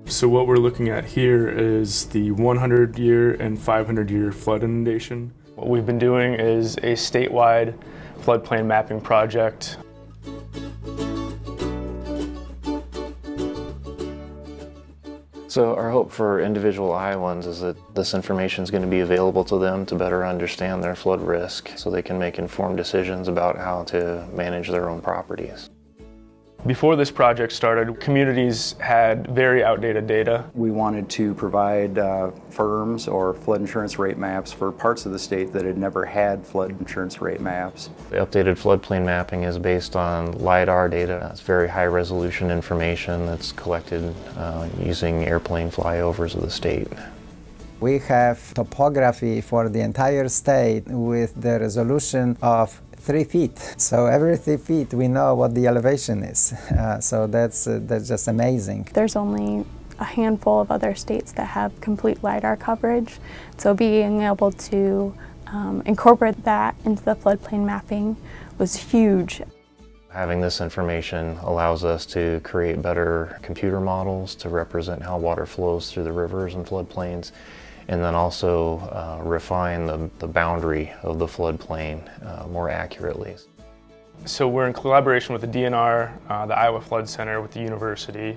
So what we're looking at here is the 100-year and 500-year flood inundation. What we've been doing is a statewide floodplain mapping project. So our hope for individual Iowans is that this information is going to be available to them to better understand their flood risk so they can make informed decisions about how to manage their own properties. Before this project started, communities had very outdated data. We wanted to provide firms or flood insurance rate maps for parts of the state that had never had flood insurance rate maps. The updated floodplain mapping is based on LiDAR data. It's very high resolution information that's collected using airplane flyovers of the state. We have topography for the entire state with the resolution of 3 feet. So every 3 feet we know what the elevation is. So that's just amazing. There's only a handful of other states that have complete LiDAR coverage. So being able to incorporate that into the floodplain mapping was huge. Having this information allows us to create better computer models to represent how water flows through the rivers and floodplains, and then also refine the boundary of the floodplain more accurately. So we're in collaboration with the DNR, the Iowa Flood Center, with the university,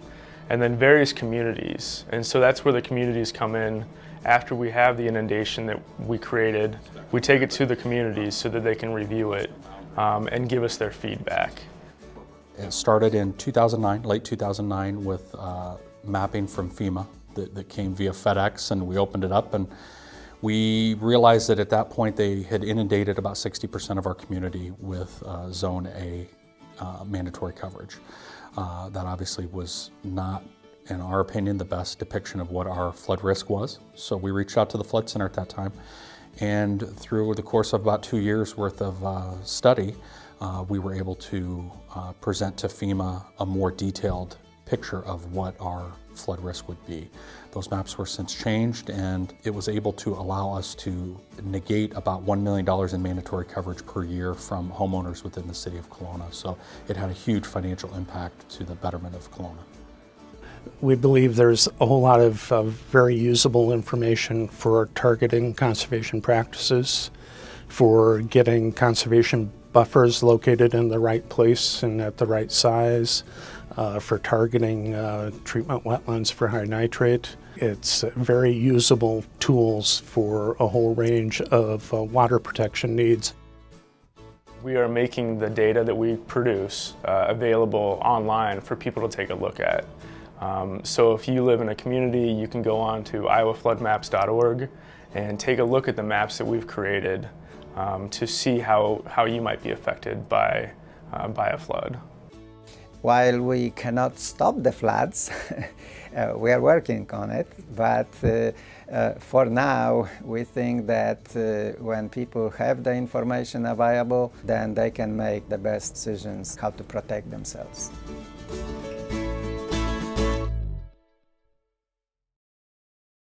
and then various communities. And so that's where the communities come in. After we have the inundation that we created, we take it to the communities so that they can review it and give us their feedback. It started in 2009, late 2009, with mapping from FEMA. That came via FedEx, and we opened it up and we realized that at that point they had inundated about 60% of our community with Zone A mandatory coverage. That obviously was not, in our opinion, the best depiction of what our flood risk was. So we reached out to the Flood Center at that time, and through the course of about 2 years worth of study, we were able to present to FEMA a more detailed picture of what our flood risk would be. Those maps were since changed, and it was able to allow us to negate about $1 million in mandatory coverage per year from homeowners within the city of Kelowna. So it had a huge financial impact to the betterment of Kelowna. We believe there's a whole lot of very usable information for targeting conservation practices, for getting conservation buffers located in the right place and at the right size, for targeting treatment wetlands for high nitrate. It's very usable tools for a whole range of water protection needs. We are making the data that we produce available online for people to take a look at. So if you live in a community, you can go on to iowafloodmaps.org and take a look at the maps that we've created to see how you might be affected by a flood. While we cannot stop the floods, we are working on it, but for now we think that when people have the information available, then they can make the best decisions how to protect themselves.